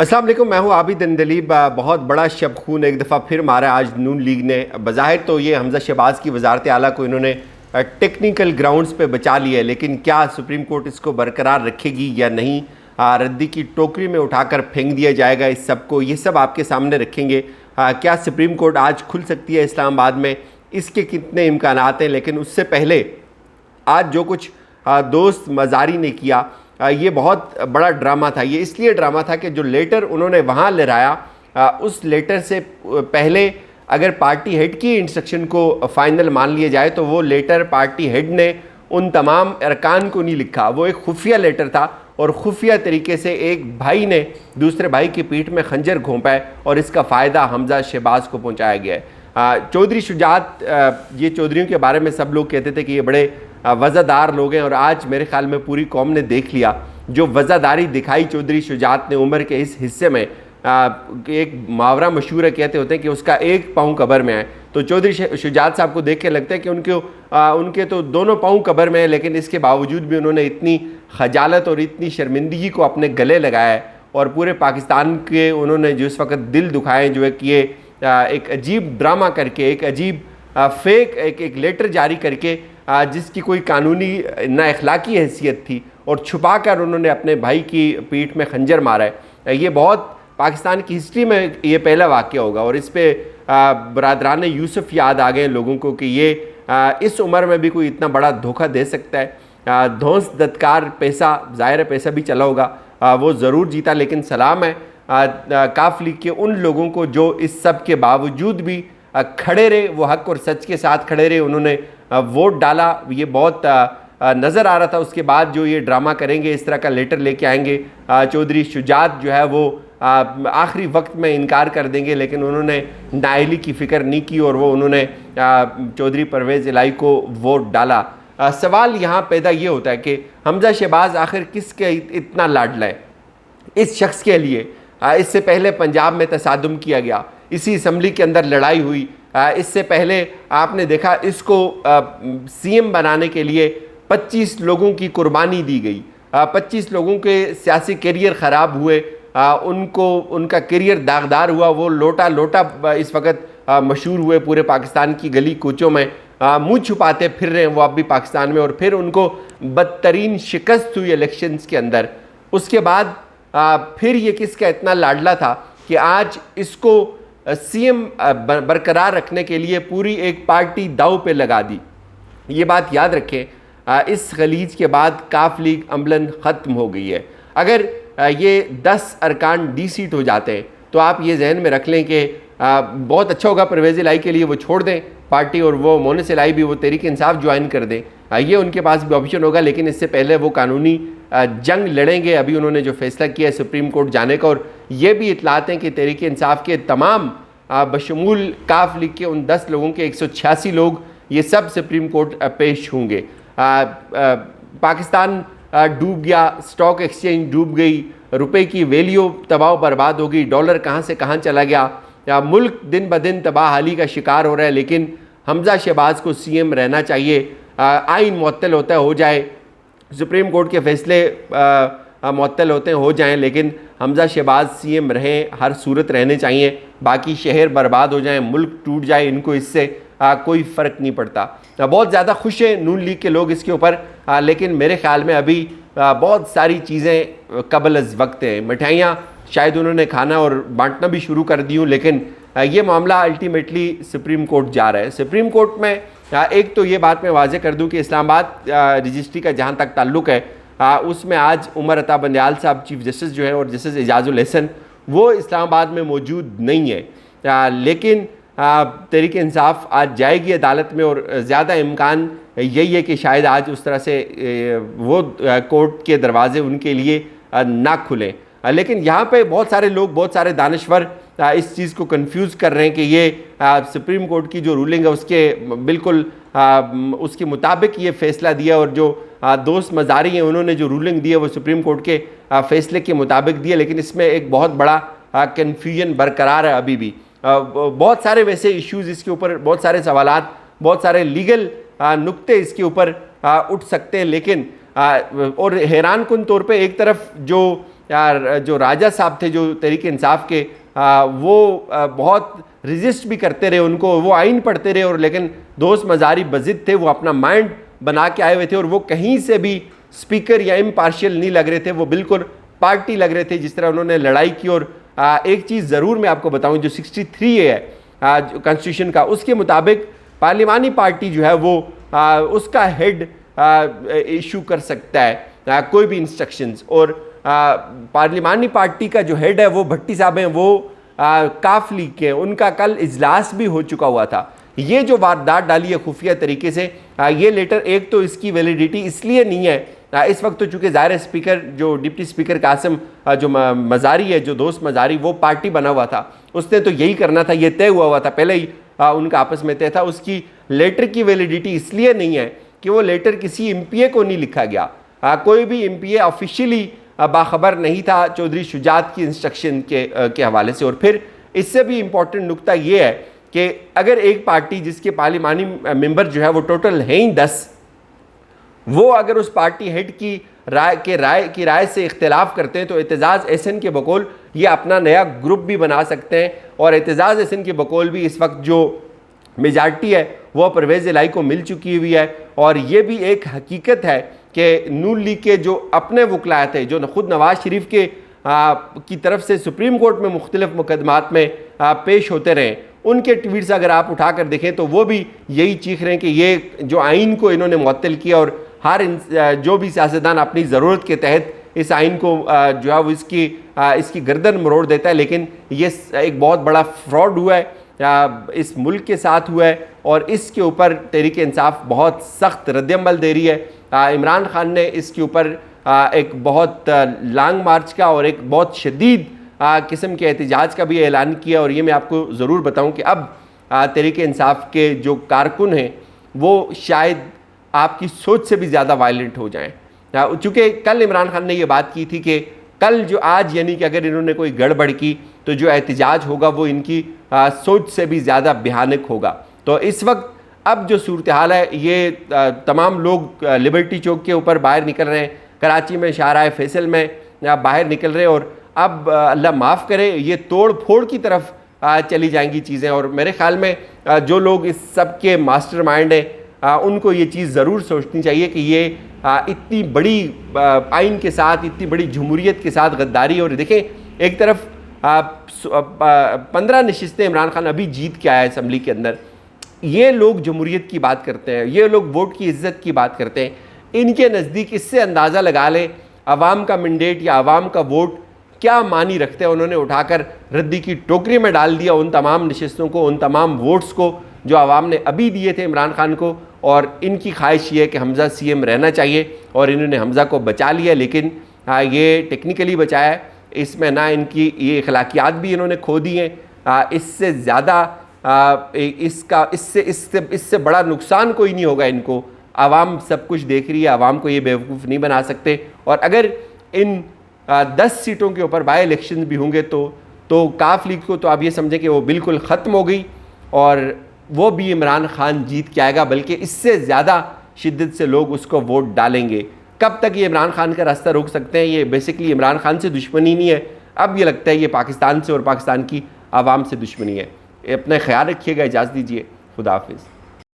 अस्सलाम वालेकुम, मैं हूँ आबिद अंदलीब। बहुत बड़ा शब खून एक दफ़ा फिर मारा आज नून लीग ने। बज़ाहिर तो ये हमज़ा शहबाज़ की वजारत आला को इन्होंने टेक्निकल ग्राउंड्स पे बचा लिया है, लेकिन क्या सुप्रीम कोर्ट इसको बरकरार रखेगी या नहीं, रद्दी की टोकरी में उठाकर फेंक दिया जाएगा इस सब को, ये सब आपके सामने रखेंगे। क्या सुप्रीम कोर्ट आज खुल सकती है इस्लामाबाद में, इसके कितने इम्कानात हैं। लेकिन उससे पहले आज जो कुछ दोस्त मज़ारी ने किया, ये बहुत बड़ा ड्रामा था। ये इसलिए ड्रामा था कि जो लेटर उन्होंने वहाँ लहराया, उस लेटर से पहले अगर पार्टी हेड की इंस्ट्रक्शन को फ़ाइनल मान लिया जाए तो वो लेटर पार्टी हेड ने उन तमाम अरकान को नहीं लिखा। वो एक खुफिया लेटर था और खुफिया तरीके से एक भाई ने दूसरे भाई की पीठ में खंजर घोंपा है और इसका फ़ायदा हमज़ा शहबाज़ को पहुँचाया गया है। चौधरी शुजात, ये चौधरीयों के बारे में सब लोग कहते थे कि ये बड़े वज़ादार लोग हैं, और आज मेरे ख्याल में पूरी कौम ने देख लिया जो वज़ादारी दिखाई चौधरी शुजात ने उम्र के इस हिस्से में। एक मुहावरा मशहूर है, कहते होते हैं कि उसका एक पाँव कब्र में है। तो चौधरी शुजात साहब को देख के लगता है कि उनके तो दोनों पाँव कब्र में है, लेकिन इसके बावजूद भी उन्होंने इतनी खजालत और इतनी शर्मिंदगी को अपने गले लगाया है। और पूरे पाकिस्तान के उन्होंने जो इस वक्त दिल दुखाए, जो है कि ये एक अजीब ड्रामा करके, एक अजीब फेक एक लेटर जारी करके, जिसकी कोई कानूनी ना अखलाकी हैसियत थी, और छुपा कर उन्होंने अपने भाई की पीठ में खंजर मारा है। ये बहुत पाकिस्तान की हिस्ट्री में ये पहला वाक़या होगा। और इस पे बरादरान यूसुफ याद आ गए लोगों को कि ये इस उम्र में भी कोई इतना बड़ा धोखा दे सकता है। धौंस दत्कार पैसा, ज़ाहिर पैसा भी चला होगा, वो ज़रूर जीता, लेकिन सलाम है काफ लीग के उन लोगों को जो इस सब के बावजूद भी खड़े रहे, वो हक और सच के साथ खड़े रहे, उन्होंने वोट डाला। ये बहुत नज़र आ रहा था। उसके बाद जो ये ड्रामा करेंगे, इस तरह का लेटर लेके आएंगे, चौधरी शुजात जो है वो आखिरी वक्त में इनकार कर देंगे, लेकिन उन्होंने नाअहली की फ़िक्र नहीं की और वो उन्होंने चौधरी परवेज़ इलाही को वोट डाला। सवाल यहाँ पैदा ये होता है कि हमज़ा शहबाज़ आखिर किसके इतना लाडला है। इस शख्स के लिए इससे पहले पंजाब में तसादुम किया गया, इसी असम्बली के अंदर लड़ाई हुई, इससे पहले आपने देखा इसको सीएम बनाने के लिए 25 लोगों की कुर्बानी दी गई, 25 लोगों के सियासी करियर ख़राब हुए, उनका करियर दागदार हुआ। वो लोटा इस वक्त मशहूर हुए पूरे पाकिस्तान की गली कूचों में, मुँह छुपाते फिर रहे हैं वो अब भी पाकिस्तान में। और फिर उनको बदतरीन शिकस्त हुई इलेक्शंस के अंदर। उसके बाद फिर ये किसका इतना लाडला था कि आज इसको सीएम बरकरार रखने के लिए पूरी एक पार्टी दाव पे लगा दी। ये बात याद रखें, इस खलीज के बाद काफ लीग अमलन ख़त्म हो गई है। अगर ये 10 अरकान डी सीट हो जाते हैं तो आप ये जहन में रख लें कि बहुत अच्छा होगा परवेज़ इलाही के लिए, वो छोड़ दें पार्टी और वो मोनिस इलाही भी वो तहरीक इंसाफ ज्वाइन कर दें। ये उनके पास भी ऑप्शन होगा, लेकिन इससे पहले वो कानूनी जंग लड़ेंगे। अभी उन्होंने जो फैसला किया है सुप्रीम कोर्ट जाने का, और ये भी इतलात हैं कि तहरीक इंसाफ के तमाम बशमूल काफ लीग के उन 10 लोगों के 186 लोग ये सब सुप्रीम कोर्ट पेश होंगे। पाकिस्तान डूब गया, स्टॉक एक्सचेंज डूब गई, रुपए की वैल्यू तबाह बर्बाद हो गई, डॉलर कहाँ से कहाँ चला गया, मुल्क दिन ब दिन तबाहाली का शिकार हो रहा है। लेकिन हमज़ा शहबाज़ को सीएम रहना चाहिए। आइन मुअत्तल होता है, हो जाए, सुप्रीम कोर्ट के फैसले मुअत्तल होते हैं, हो जाएं, लेकिन हमज़ा शहबाज़ सीएम रहें, हर सूरत रहने चाहिए। बाकी शहर बर्बाद हो जाएं, मुल्क टूट जाए, इनको इससे कोई फ़र्क नहीं पड़ता। बहुत ज़्यादा खुश हैं नून लीग के लोग इसके ऊपर, लेकिन मेरे ख़्याल में अभी बहुत सारी चीज़ें कबल अज़ वक्त हैं। मिठाइयाँ शायद उन्होंने खाना और बांटना भी शुरू कर दी हूँ, लेकिन ये मामला अल्टीमेटली सुप्रीम कोर्ट जा रहा है। सुप्रीम कोर्ट में एक तो ये बात मैं वाज़े कर दूँ कि इस्लामाबाद रजिस्ट्री का जहाँ तक ताल्लुक़ है, उसमें आज उमर अता बंदयाल साहब चीफ जस्टिस जो है और जस्टिस एजाजुल हसन वो इस्लामाबाद में मौजूद नहीं है। लेकिन तहरीक इंसाफ आज जाएगी अदालत में, और ज़्यादा इम्कान यही है कि शायद आज उस तरह से वो कोर्ट के दरवाजे उनके लिए ना खुलें। लेकिन यहाँ पे बहुत सारे लोग, बहुत सारे दानश्वर इस चीज़ को कंफ्यूज कर रहे हैं कि ये सुप्रीम कोर्ट की जो रूलिंग है उसके बिल्कुल उसके मुताबिक ये फ़ैसला दिया, और जो दोस्त मज़ारी हैं उन्होंने जो रूलिंग दी है वो सुप्रीम कोर्ट के फ़ैसले के मुताबिक दिया। लेकिन इसमें एक बहुत बड़ा कन्फ्यूजन बरकरार है अभी भी। बहुत सारे वैसे इश्यूज़ इसके ऊपर, बहुत सारे सवालात, बहुत सारे लीगल नुक्ते इसके ऊपर उठ सकते हैं। लेकिन और हैरान कुन तौर पे एक तरफ जो यार जो राजा साहब थे जो तहरीक इंसाफ के, वो बहुत रिजिस्ट भी करते रहे उनको, वो आइन पढ़ते रहे, और लेकिन दोस्त मज़ारी बज़िद थे, वो अपना माइंड बना के आए हुए थे और वो कहीं से भी स्पीकर या इम्पार्शियल नहीं लग रहे थे, वो बिल्कुल पार्टी लग रहे थे जिस तरह उन्होंने लड़ाई की। और एक चीज़ ज़रूर मैं आपको बताऊं, जो 63 है कॉन्स्टिट्यूशन का, उसके मुताबिक पार्लिमानी पार्टी जो है वो उसका हेड इशू कर सकता है कोई भी इंस्ट्रक्शंस, और पार्लिमानी पार्टी का जो हेड है वो भट्टी साहब हैं, वो काफ लीग के, उनका कल इजलास भी हो चुका हुआ था। ये जो वारदात डाली है खुफिया तरीके से, ये लेटर, एक तो इसकी वैलिडिटी इसलिए नहीं है इस वक्त तो चूँकि ज़ाहिर स्पीकर जो डिप्टी स्पीकर कासिम जो मज़ारी है, जो दोस्त मज़ारी, वो पार्टी बना हुआ था, उसने तो यही करना था, ये तय हुआ था पहले ही, उनका आपस में तय था। उसकी लेटर की वैलिडिटी इसलिए नहीं है कि वो लेटर किसी MPA को नहीं लिखा गया, कोई भी MPA ऑफिशियली बाखबर नहीं था चौधरी शुजात की इंस्ट्रक्शन के हवाले से। और फिर इससे भी इम्पोर्टेंट नुक्ता ये है कि अगर एक पार्टी जिसके पार्लिमानी मेंबर जो है वो टोटल हैं ही 10, वो अगर उस पार्टी हेड की राय से इख्तिलाफ करते हैं तो एतजाज़ एहसन के बकौल ये अपना नया ग्रुप भी बना सकते हैं, और एतजाज़ एहसन के बकौल भी इस वक्त जो मेजॉरिटी है वो परवेज़ इलाही को मिल चुकी हुई है। और ये भी एक हकीकत है कि नून लीग के जो अपने वकला थे, जो खुद नवाज शरीफ के की तरफ से सुप्रीम कोर्ट में मुख्तलिफ मुकदमात में पेश होते रहे, उनके ट्वीट्स अगर आप उठा कर देखें तो वो भी यही चीख रहे हैं कि ये जो आइन को इन्होंने मुअत्तल किया, और हर जो भी सियासतदान अपनी ज़रूरत के तहत इस आइन को जो है वो इसकी गर्दन मरोड़ देता है, लेकिन ये एक बहुत बड़ा फ्रॉड हुआ है इस मुल्क के साथ हुआ है, और इसके ऊपर तहरीक इंसाफ बहुत सख्त रद्दअमल दे रही है। इमरान खान ने इसके ऊपर एक बहुत लॉन्ग मार्च का और एक बहुत शदीद किस्म के एहतजाज का भी ऐलान किया। और ये मैं आपको ज़रूर बताऊं कि अब तहरीक इंसाफ के जो कारकुन हैं वो शायद आपकी सोच से भी ज़्यादा वायलेंट हो जाएं, चूँकि कल इमरान खान ने ये बात की थी कि कल जो आज यानी कि अगर इन्होंने कोई गड़बड़ की तो जो एहतजाज होगा वो इनकी सोच से भी ज़्यादा भयानक होगा। तो इस वक्त अब जो सूरत हाल है, ये तमाम लोग लिबर्टी चौक के ऊपर बाहर निकल रहे हैं, कराची में शाहराह फैसल में बाहर निकल रहे हैं, और अब अल्लाह माफ़ करे ये तोड़ फोड़ की तरफ चली जाएंगी चीज़ें। और मेरे ख़्याल में जो लोग इस सब के मास्टर माइंड हैं उनको ये चीज़ ज़रूर सोचनी चाहिए कि ये इतनी बड़ी आइन के साथ, इतनी बड़ी जमहूरियत के साथ गद्दारी। और देखें, एक तरफ 15 नशिस्तें इमरान खान अभी जीत के आया है असम्बली के अंदर, ये लोग जमहूरियत की बात करते हैं, ये लोग वोट की इज्जत की बात करते हैं। इनके नज़दीक इससे अंदाज़ा लगा लें अवाम का मैंडेट या अवाम का वोट क्या मानी रखते हैं। उन्होंने उठाकर रद्दी की टोकरी में डाल दिया उन तमाम नशिस्तों को, उन तमाम वोट्स को जो आवाम ने अभी दिए थे इमरान खान को। और इनकी ख्वाहिश ये है कि हमज़ा CM रहना चाहिए, और इन्होंने हमज़ा को बचा लिया, लेकिन ये टेक्निकली बचाया है, इसमें ना इनकी ये अखलाकियात भी इन्होंने खो दी हैं। इससे ज़्यादा इससे बड़ा नुकसान कोई नहीं होगा इनको। आवाम सब कुछ देख रही है, आवाम को ये बेवकूफ़ नहीं बना सकते। और अगर इन 10 सीटों के ऊपर बाई इलेक्शन भी होंगे तो काफ लीग को तो आप ये समझें कि वो बिल्कुल ख़त्म हो गई, और वो भी इमरान खान जीत के आएगा, बल्कि इससे ज़्यादा शिद्दत से लोग उसको वोट डालेंगे। कब तक ये इमरान खान का रास्ता रोक सकते हैं? ये बेसिकली इमरान खान से दुश्मनी नहीं है, अब ये लगता है ये पाकिस्तान से और पाकिस्तान की आवाम से दुश्मनी है। अपना ख्याल रखिएगा, इजाज़त दीजिए, खुदा हाफिज़।